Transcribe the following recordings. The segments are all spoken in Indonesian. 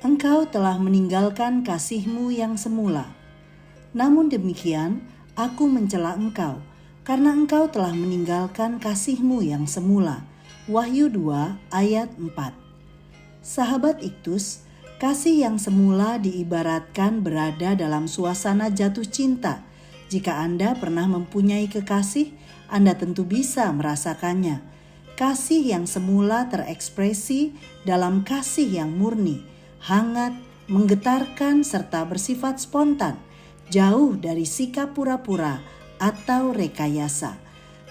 Engkau telah meninggalkan kasih-Mu yang semula. Namun demikian, aku mencela Engkau, karena Engkau telah meninggalkan kasih-Mu yang semula. Wahyu 2 ayat 4. Sahabat Iktus, kasih yang semula diibaratkan berada dalam suasana jatuh cinta. Jika Anda pernah mempunyai kekasih, Anda tentu bisa merasakannya. Kasih yang semula terekspresi dalam kasih yang murni, hangat, menggetarkan, serta bersifat spontan, jauh dari sikap pura-pura atau rekayasa.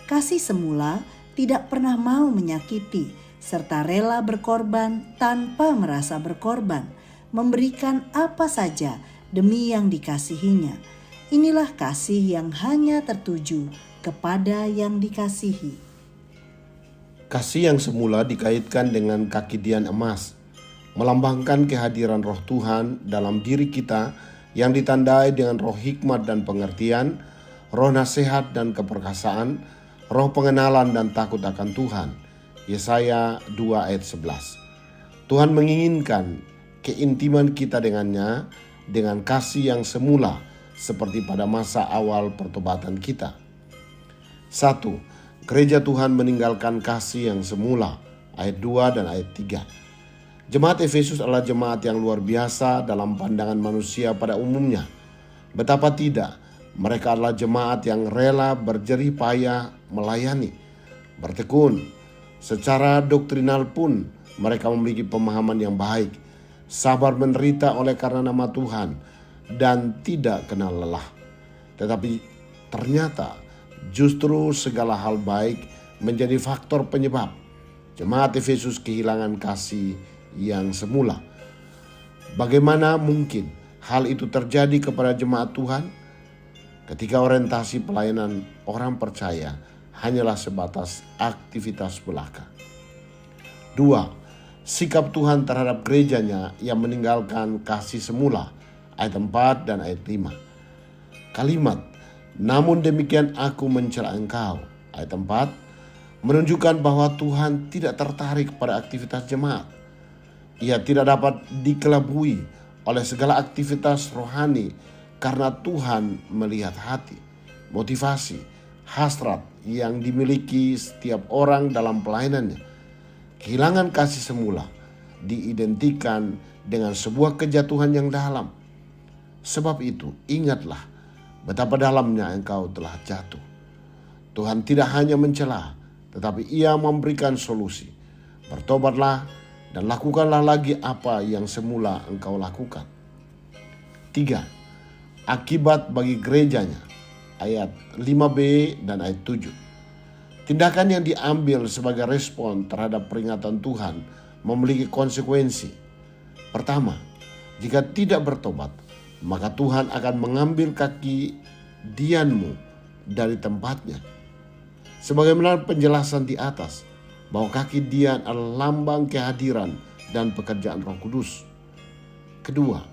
Kasih semula tidak pernah mau menyakiti, serta rela berkorban tanpa merasa berkorban, memberikan apa saja demi yang dikasihinya. Inilah kasih yang hanya tertuju kepada yang dikasihi. Kasih yang semula dikaitkan dengan kaki dian emas, melambangkan kehadiran Roh Tuhan dalam diri kita yang ditandai dengan roh hikmat dan pengertian, roh nasihat dan keperkasaan, roh pengenalan dan takut akan Tuhan. Yesaya 2 ayat 11. Tuhan menginginkan keintiman kita dengannya dengan kasih yang semula seperti pada masa awal pertobatan kita. 1. Gereja Tuhan meninggalkan kasih yang semula, ayat 2 dan ayat 3. Jemaat Efesus adalah jemaat yang luar biasa dalam pandangan manusia pada umumnya. Betapa tidak, mereka adalah jemaat yang rela berjerih payah melayani, bertekun. Secara doktrinal pun mereka memiliki pemahaman yang baik, sabar menderita oleh karena nama Tuhan, dan tidak kenal lelah. Tetapi ternyata justru segala hal baik menjadi faktor penyebab jemaat Efesus kehilangan kasih yang semula. Bagaimana mungkin hal itu terjadi kepada jemaat Tuhan ketika orientasi pelayanan orang percaya hanyalah sebatas aktivitas belaka? 2. Sikap Tuhan terhadap gerejanya yang meninggalkan kasih semula, ayat 4 dan ayat 5. Kalimat, namun demikian aku mencela engkau, ayat 4, menunjukkan bahwa Tuhan tidak tertarik pada aktivitas jemaat. Ia tidak dapat dikelabui oleh segala aktivitas rohani karena Tuhan melihat hati, motivasi, hasrat yang dimiliki setiap orang dalam pelayanannya. Kehilangan kasih semula diidentikan dengan sebuah kejatuhan yang dalam. Sebab itu, ingatlah betapa dalamnya engkau telah jatuh. Tuhan tidak hanya mencela, tetapi Ia memberikan solusi. Bertobatlah dan lakukanlah lagi apa yang semula engkau lakukan. 3. Akibat bagi gerejanya, ayat 5b dan ayat 7. Tindakan yang diambil sebagai respon terhadap peringatan Tuhan memiliki konsekuensi. Pertama, jika tidak bertobat, maka Tuhan akan mengambil kaki dianmu dari tempatnya. Sebagaimana penjelasan di atas, bahwa kaki dian adalah lambang kehadiran dan pekerjaan Roh Kudus. Kedua,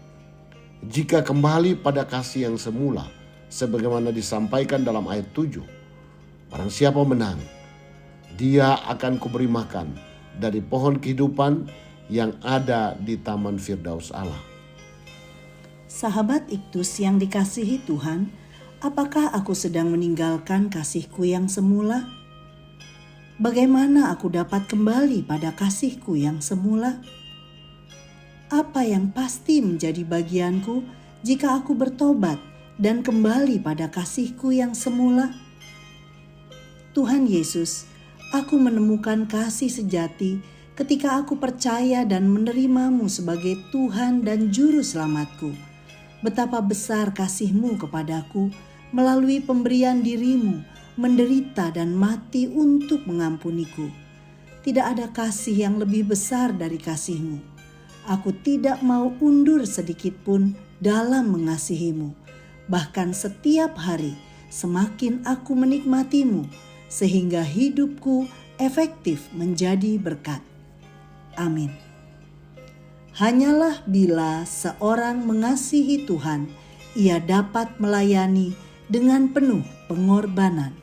jika kembali pada kasih yang semula, sebagaimana disampaikan dalam ayat 7, barang siapa menang, dia akan kuberi makan dari pohon kehidupan yang ada di Taman Firdaus Allah. Sahabat Iktus yang dikasihi Tuhan, apakah aku sedang meninggalkan kasihku yang semula? Bagaimana aku dapat kembali pada kasihku yang semula? Apa yang pasti menjadi bagianku jika aku bertobat dan kembali pada kasihku yang semula? Tuhan Yesus, aku menemukan kasih sejati ketika aku percaya dan menerimamu sebagai Tuhan dan Juru Selamatku. Betapa besar kasih-Mu kepadaku melalui pemberian diri-Mu, menderita dan mati untuk mengampuniku. Tidak ada kasih yang lebih besar dari kasih-Mu. Aku tidak mau undur sedikit pun dalam mengasihi-Mu. Bahkan setiap hari semakin aku menikmati-Mu, sehingga hidupku efektif menjadi berkat. Amin. Hanyalah bila seorang mengasihi Tuhan, ia dapat melayani dengan penuh pengorbanan.